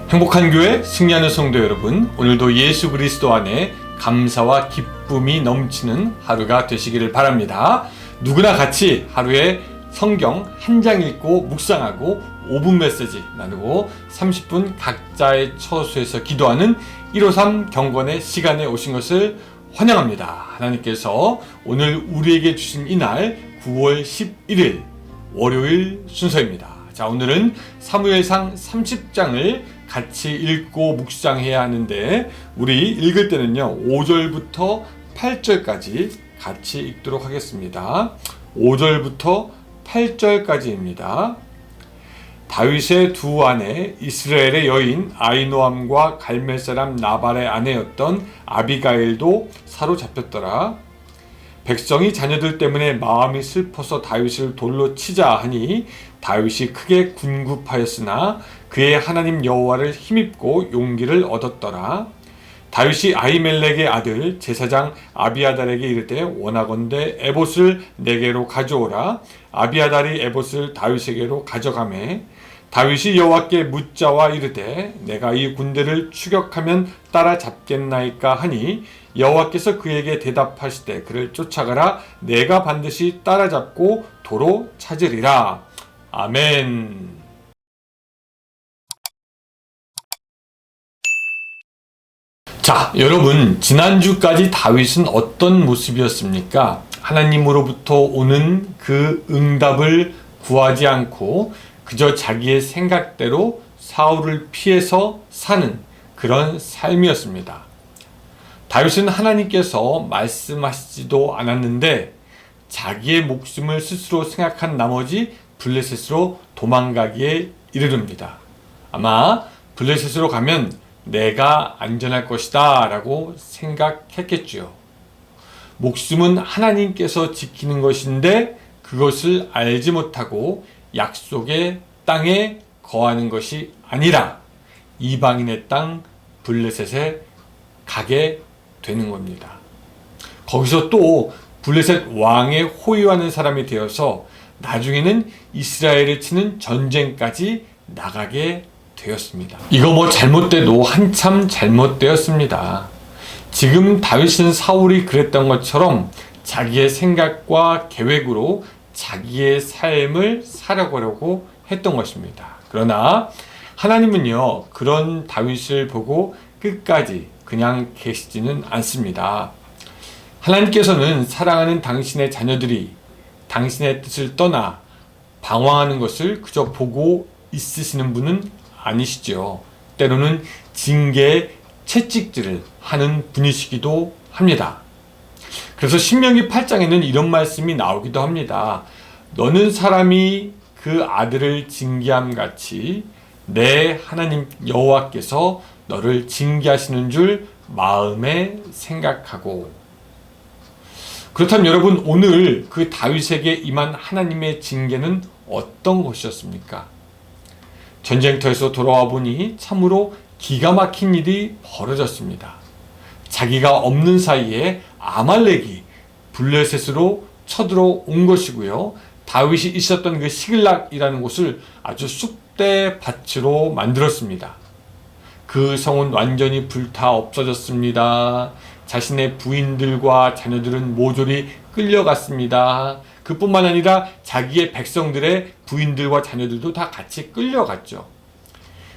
행복한 교회 승리하는 성도 여러분, 오늘도 예수 그리스도 안에 감사와 기쁨이 넘치는 하루가 되시기를 바랍니다. 누구나 같이 하루에 성경 한 장 읽고 묵상하고 5분 메시지 나누고 30분 각자의 처소에서 기도하는 153 경건의 시간에 오신 것을 환영합니다. 하나님께서 오늘 우리에게 주신 이날 9월 11일 월요일 순서입니다. 자, 오늘은 사무엘상 30장을 같이 읽고 묵상해야 하는데 우리 읽을 때는요 5절부터 8절까지 같이 읽도록 하겠습니다. 5절부터 8절까지입니다. 다윗의 두 아내 이스라엘의 여인 아히노암과 갈멜 사람 나발의 아내였던 아비가일도 사로잡혔더라. 백성이 자녀들 때문에 마음이 슬퍼서 다윗을 돌로 치자 하니 다윗이 크게 군굽하였으나 그의 하나님 여호와를 힘입고 용기를 얻었더라. 다윗이 아히멜렉의 아들 제사장 아비아달에게 이르되 원하건대 에봇을 내게로 가져오라. 아비아달이 에봇을 다윗에게로 가져가매 다윗이 여호와께 묻자와 이르되 내가 이 군대를 추격하면 따라잡겠나이까 하니 여호와께서 그에게 대답하시되 그를 쫓아가라. 내가 반드시 따라잡고 도로 찾으리라. 아멘. 자, 여러분, 지난주까지 다윗은 어떤 모습이었습니까? 하나님으로부터 오는 그 응답을 구하지 않고 그저 자기의 생각대로 사울을 피해서 사는 그런 삶이었습니다. 다윗은 하나님께서 말씀하시지도 않았는데 자기의 목숨을 스스로 생각한 나머지 블레셋으로 도망가기에 이르릅니다. 아마 블레셋으로 가면 내가 안전할 것이다 라고 생각했겠지요. 목숨은 하나님께서 지키는 것인데 그것을 알지 못하고 약속의 땅에 거하는 것이 아니라 이방인의 땅 블레셋에 가게 되는 겁니다. 거기서 또 블레셋 왕의 호위하는 사람이 되어서 나중에는 이스라엘을 치는 전쟁까지 나가게 되었습니다. 이거 뭐 잘못돼도 한참 잘못되었습니다. 지금 다윗은 사울이 그랬던 것처럼 자기의 생각과 계획으로 자기의 삶을 살아가려고 했던 것입니다. 그러나 하나님은요 그런 다윗을 보고 끝까지 그냥 계시지는 않습니다. 하나님께서는 사랑하는 당신의 자녀들이 당신의 뜻을 떠나 방황하는 것을 그저 보고 있으시는 분은 아니시죠. 때로는 징계의 채찍질을 하는 분이시기도 합니다. 그래서 신명기 8장에는 이런 말씀이 나오기도 합니다. 너는 사람이 그 아들을 징계함 같이 내 하나님 여호와께서 너를 징계하시는 줄 마음에 생각하고. 그렇다면 여러분, 오늘 그 다윗에게 임한 하나님의 징계는 어떤 것이었습니까? 전쟁터에서 돌아와 보니 참으로 기가 막힌 일이 벌어졌습니다. 자기가 없는 사이에 아말렉이 블레셋으로 쳐들어온 것이고요. 다윗이 있었던 그 시글락이라는 곳을 아주 쑥대밭으로 만들었습니다. 그 성은 완전히 불타 없어졌습니다. 자신의 부인들과 자녀들은 모조리 끌려갔습니다. 그뿐만 아니라 자기의 백성들의 부인들과 자녀들도 다 같이 끌려갔죠.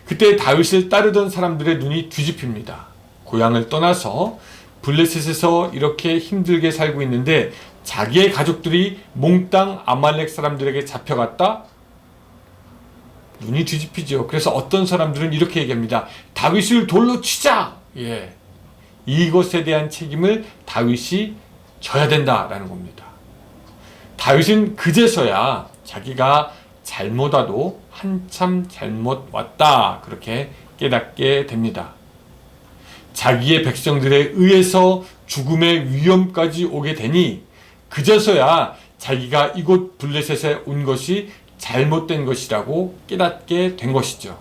그때 다윗을 따르던 사람들의 눈이 뒤집힙니다. 고향을 떠나서 블레셋에서 이렇게 힘들게 살고 있는데 자기의 가족들이 몽땅 아말렉 사람들에게 잡혀갔다? 눈이 뒤집히죠. 그래서 어떤 사람들은 이렇게 얘기합니다. 다윗을 돌로 치자! 이것에 대한 책임을 다윗이 져야 된다라는 겁니다. 다윗은 그제서야 자기가 잘못와도 한참 잘못 왔다 그렇게 깨닫게 됩니다. 자기의 백성들에 의해서 죽음의 위험까지 오게 되니 그제서야 자기가 이곳 블레셋에 온 것이 잘못된 것이라고 깨닫게 된 것이죠.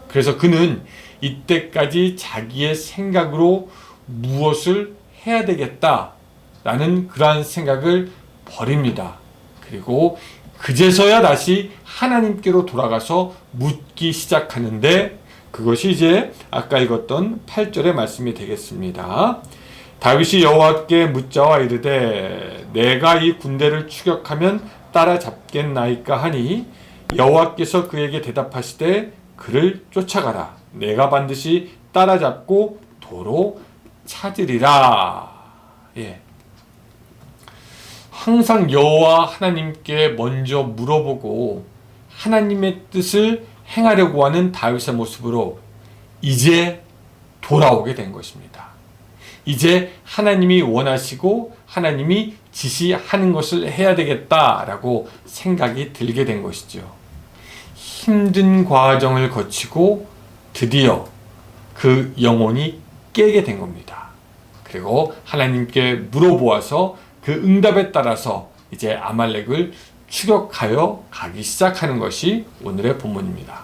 그래서 그는 이때까지 자기의 생각으로 무엇을 해야 되겠다라는 그러한 생각을 버립니다. 그리고 그제서야 다시 하나님께로 돌아가서 묻기 시작하는데 그것이 이제 아까 읽었던 8절의 말씀이 되겠습니다. 다윗이 여호와께 묻자와 이르되 내가 이 군대를 추격하면 따라잡겠나이까 하니 여호와께서 그에게 대답하시되 그를 쫓아가라. 내가 반드시 따라잡고 도로 찾으리라. 예. 항상 여호와 하나님께 먼저 물어보고 하나님의 뜻을 행하려고 하는 다윗의 모습으로 이제 돌아오게 된 것입니다. 이제 하나님이 원하시고 하나님이 지시하는 것을 해야 되겠다라고 생각이 들게 된 것이죠. 힘든 과정을 거치고 드디어 그 영혼이 깨게 된 겁니다. 그리고 하나님께 물어보아서 그 응답에 따라서 이제 아말렉을 추격하여 가기 시작하는 것이 오늘의 본문입니다.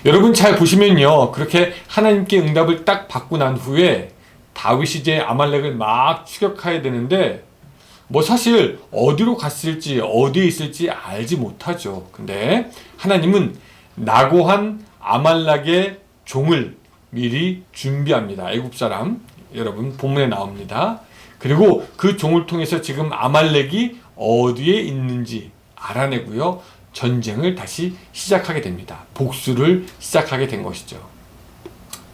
여러분 잘 보시면요, 그렇게 하나님께 응답을 딱 받고 난 후에 다윗이 이제 아말렉을 막 추격해야 되는데 뭐 사실 어디로 갔을지 어디에 있을지 알지 못하죠. 근데 하나님은 나고한 아말렉의 종을 미리 준비합니다. 애굽 사람, 여러분 본문에 나옵니다. 그리고 그 종을 통해서 지금 아말렉이 어디에 있는지 알아내고요, 전쟁을 다시 시작하게 됩니다. 복수를 시작하게 된 것이죠.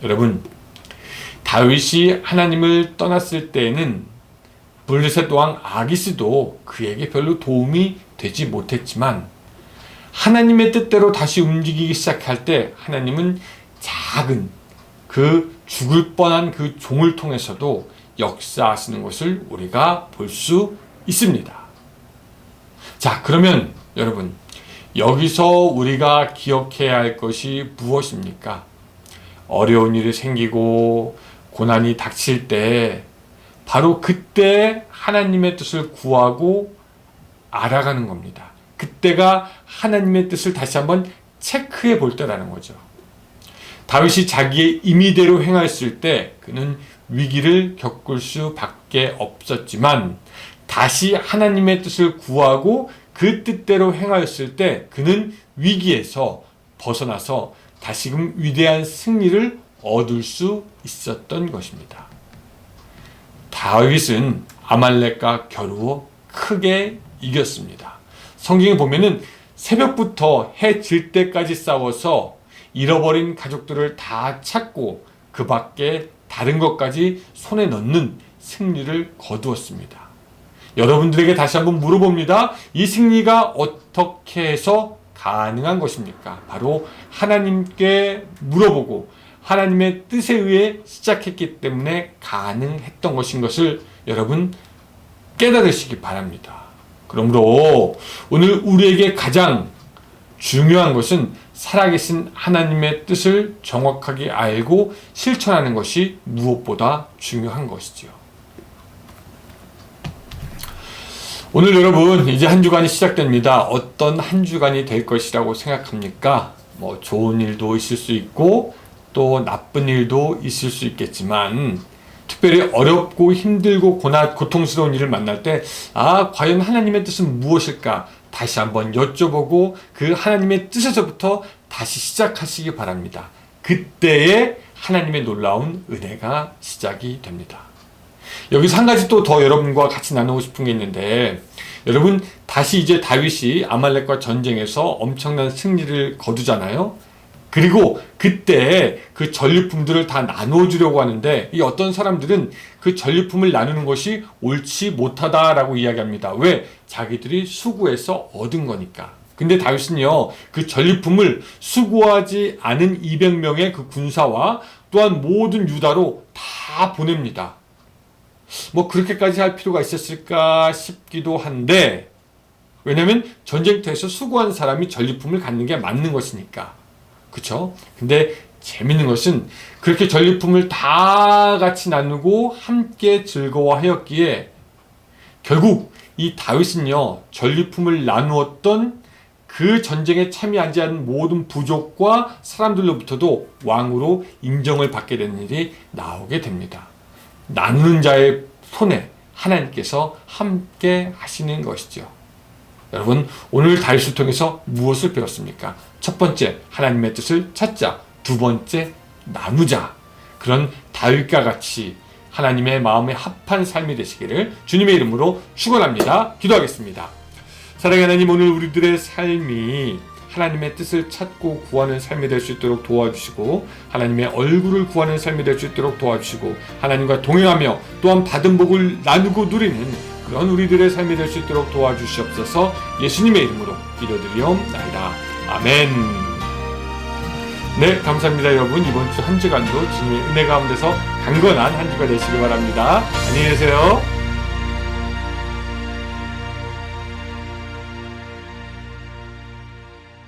여러분, 다윗이 하나님을 떠났을 때에는 블레셋 왕 아기스도 그에게 별로 도움이 되지 못했지만 하나님의 뜻대로 다시 움직이기 시작할 때 하나님은 작은 그 죽을 뻔한 그 종을 통해서도 역사하시는 것을 우리가 볼 수 있습니다. 자, 그러면 여러분, 여기서 우리가 기억해야 할 것이 무엇입니까? 어려운 일이 생기고 고난이 닥칠 때 바로 그때 하나님의 뜻을 구하고 알아가는 겁니다. 그때가 하나님의 뜻을 다시 한번 체크해 볼 때라는 거죠. 다윗이 자기의 임의대로 행했을 때 그는 위기를 겪을 수밖에 없었지만 다시 하나님의 뜻을 구하고 그 뜻대로 행하였을 때 그는 위기에서 벗어나서 다시금 위대한 승리를 얻을 수 있었던 것입니다. 다윗은 아말렉과 겨루 크게 이겼습니다. 성경에 보면은 새벽부터 해 질 때까지 싸워서 잃어버린 가족들을 다 찾고 그 밖에 다른 것까지 손에 넣는 승리를 거두었습니다. 여러분들에게 다시 한번 물어봅니다. 이 승리가 어떻게 해서 가능한 것입니까? 바로 하나님께 물어보고 하나님의 뜻에 의해 시작했기 때문에 가능했던 것인 것을 여러분 깨달으시기 바랍니다. 그러므로 오늘 우리에게 가장 중요한 것은 살아계신 하나님의 뜻을 정확하게 알고 실천하는 것이 무엇보다 중요한 것이지요. 오늘 여러분 이제 한 주간이 시작됩니다. 어떤 한 주간이 될 것이라고 생각합니까? 뭐 좋은 일도 있을 수 있고 또 나쁜 일도 있을 수 있겠지만 특별히 어렵고 힘들고 고통스러운 일을 만날 때 과연 하나님의 뜻은 무엇일까? 다시 한번 여쭤보고 그 하나님의 뜻에서부터 다시 시작하시기 바랍니다. 그때에 하나님의 놀라운 은혜가 시작이 됩니다. 여기서 한 가지 또 더 여러분과 같이 나누고 싶은 게 있는데, 여러분 다시 이제 다윗이 아말렉과 전쟁에서 엄청난 승리를 거두잖아요. 그리고 그때 그 전리품들을 다 나눠주려고 하는데 이 어떤 사람들은 그 전리품을 나누는 것이 옳지 못하다라고 이야기합니다. 왜? 자기들이 수고해서 얻은 거니까. 근데 다윗은요, 그 전리품을 수고하지 않은 200명의 그 군사와 또한 모든 유다로 다 보냅니다. 뭐 그렇게까지 할 필요가 있었을까 싶기도 한데, 왜냐면 전쟁터에서 수고한 사람이 전리품을 갖는 게 맞는 것이니까. 그쵸? 근데 재밌는 것은 그렇게 전리품을 다 같이 나누고 함께 즐거워하였기에 결국 이 다윗은요, 전리품을 나누었던 그 전쟁에 참여하지 않은 모든 부족과 사람들로부터도 왕으로 인정을 받게 되는 일이 나오게 됩니다. 나누는 자의 손에 하나님께서 함께 하시는 것이죠. 여러분, 오늘 다윗을 통해서 무엇을 배웠습니까? 첫 번째, 하나님의 뜻을 찾자. 두 번째, 나누자. 그런 다윗과 같이 하나님의 마음에 합한 삶이 되시기를 주님의 이름으로 축원합니다. 기도하겠습니다. 사랑하는 하나님, 오늘 우리들의 삶이 하나님의 뜻을 찾고 구하는 삶이 될 수 있도록 도와주시고, 하나님의 얼굴을 구하는 삶이 될 수 있도록 도와주시고, 하나님과 동행하며 또한 받은 복을 나누고 누리는 그런 우리들의 삶이 될 수 있도록 도와주시옵소서. 예수님의 이름으로 기도드리옵나이다. 아멘. 네, 감사합니다. 여러분, 이번 주 한 주간도 주님의 은혜 가운데서 강건한 한 주가 되시기 바랍니다. 안녕히 계세요.